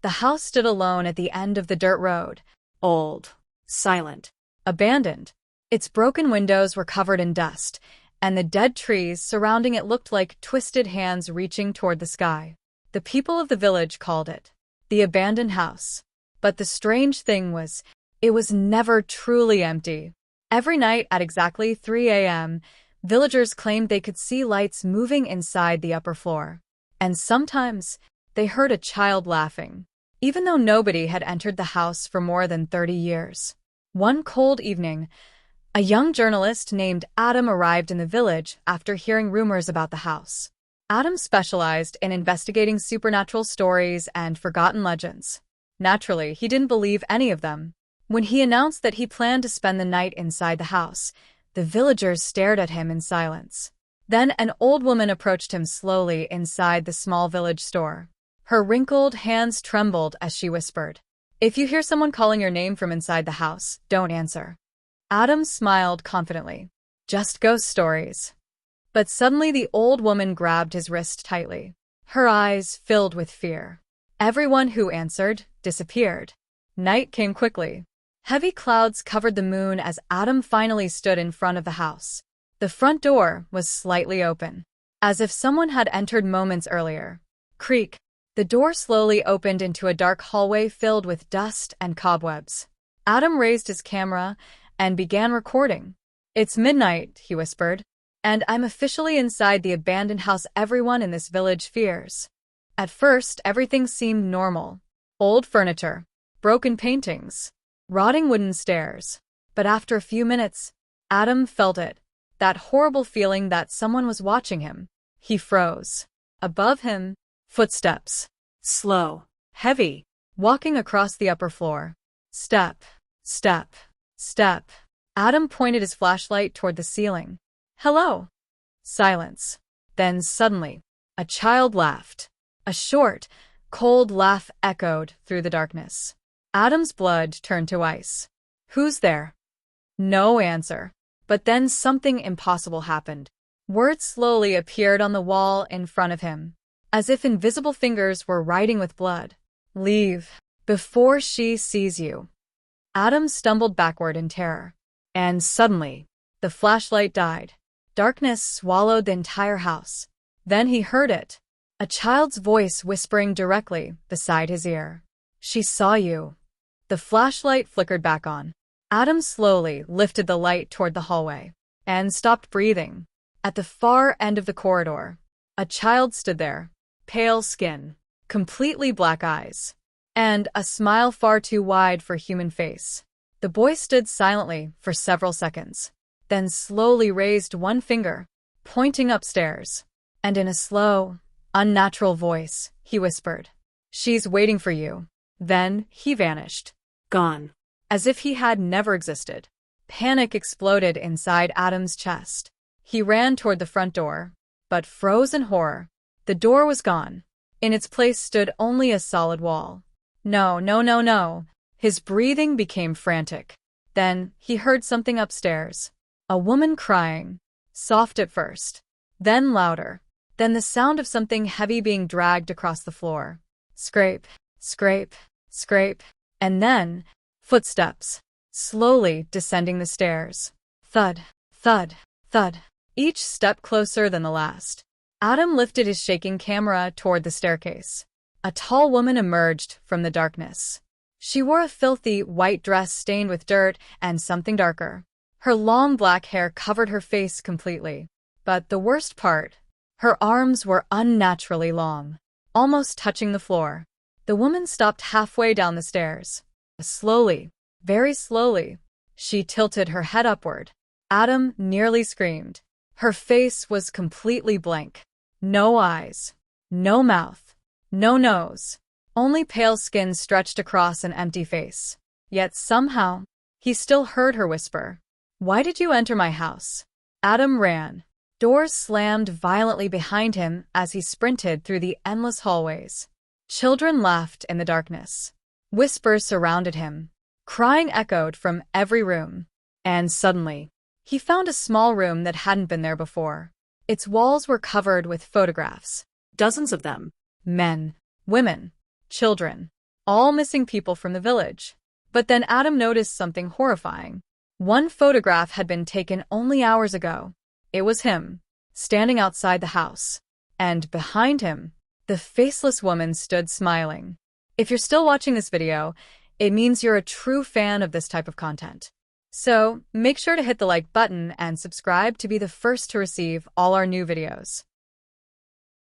The house stood alone at the end of the dirt road. Old, silent, abandoned. Its broken windows were covered in dust, and the dead trees surrounding it looked like twisted hands reaching toward the sky. The people of the village called it the abandoned house. But the strange thing was, it was never truly empty. Every night at exactly 3 a.m., villagers claimed they could see lights moving inside the upper floor. And sometimes, they heard a child laughing, even though nobody had entered the house for more than 30 years. One cold evening, a young journalist named Adam arrived in the village after hearing rumors about the house. Adam specialized in investigating supernatural stories and forgotten legends. Naturally, he didn't believe any of them. When he announced that he planned to spend the night inside the house, the villagers stared at him in silence. Then an old woman approached him slowly inside the small village store. Her wrinkled hands trembled as she whispered, "If you hear someone calling your name from inside the house, don't answer." Adam smiled confidently. "Just ghost stories." But suddenly the old woman grabbed his wrist tightly. Her eyes filled with fear. Everyone who answered disappeared. Night came quickly. Heavy clouds covered the moon as Adam finally stood in front of the house. The front door was slightly open, as if someone had entered moments earlier. Creak. The door slowly opened into a dark hallway filled with dust and cobwebs. Adam raised his camera and began recording. "It's midnight," he whispered, "and I'm officially inside the abandoned house everyone in this village fears." At first, everything seemed normal. Old furniture, broken paintings, rotting wooden stairs. But after a few minutes, Adam felt it. That horrible feeling that someone was watching him. He froze. Above him, footsteps. Slow, heavy, walking across the upper floor. Step, step, step. Adam pointed his flashlight toward the ceiling. "Hello." Silence. Then suddenly, a child laughed. A short, cold laugh echoed through the darkness. Adam's blood turned to ice. "Who's there?" No answer. But then something impossible happened. Words slowly appeared on the wall in front of him, as if invisible fingers were writing with blood. "Leave, before she sees you." Adam stumbled backward in terror. And suddenly, the flashlight died. Darkness swallowed the entire house. Then he heard it. A child's voice whispering directly beside his ear. "She saw you." The flashlight flickered back on. Adam slowly lifted the light toward the hallway and stopped breathing. At the far end of the corridor, a child stood there, pale skin, completely black eyes, and a smile far too wide for a human face. The boy stood silently for several seconds, then slowly raised one finger, pointing upstairs, and in a slow, unnatural voice, he whispered, "She's waiting for you." Then he vanished. Gone. As if he had never existed. Panic exploded inside Adam's chest. He ran toward the front door, but froze in horror. The door was gone. In its place stood only a solid wall. No, no, no, no. His breathing became frantic. Then he heard something upstairs. A woman crying. Soft at first. Then louder. Then the sound of something heavy being dragged across the floor. Scrape, scrape, scrape. And then, footsteps, slowly descending the stairs. Thud, thud, thud. Each step closer than the last. Adam lifted his shaking camera toward the staircase. A tall woman emerged from the darkness. She wore a filthy white dress stained with dirt and something darker. Her long black hair covered her face completely. But the worst part, her arms were unnaturally long, almost touching the floor. The woman stopped halfway down the stairs. Slowly, very slowly, she tilted her head upward. Adam nearly screamed. Her face was completely blank. No eyes, no mouth, no nose. Only pale skin stretched across an empty face. Yet somehow, he still heard her whisper, "Why did you enter my house?" Adam ran. Doors slammed violently behind him as he sprinted through the endless hallways. Children laughed in the darkness. Whispers surrounded him. Crying echoed from every room. And suddenly, he found a small room that hadn't been there before. Its walls were covered with photographs. Dozens of them. Men, women, children. all missing people from the village. But then Adam noticed something horrifying. One photograph had been taken only hours ago. It was him, standing outside the house. And behind him, the faceless woman stood smiling. If you're still watching this video, it means you're a true fan of this type of content. So, make sure to hit the like button and subscribe to be the first to receive all our new videos.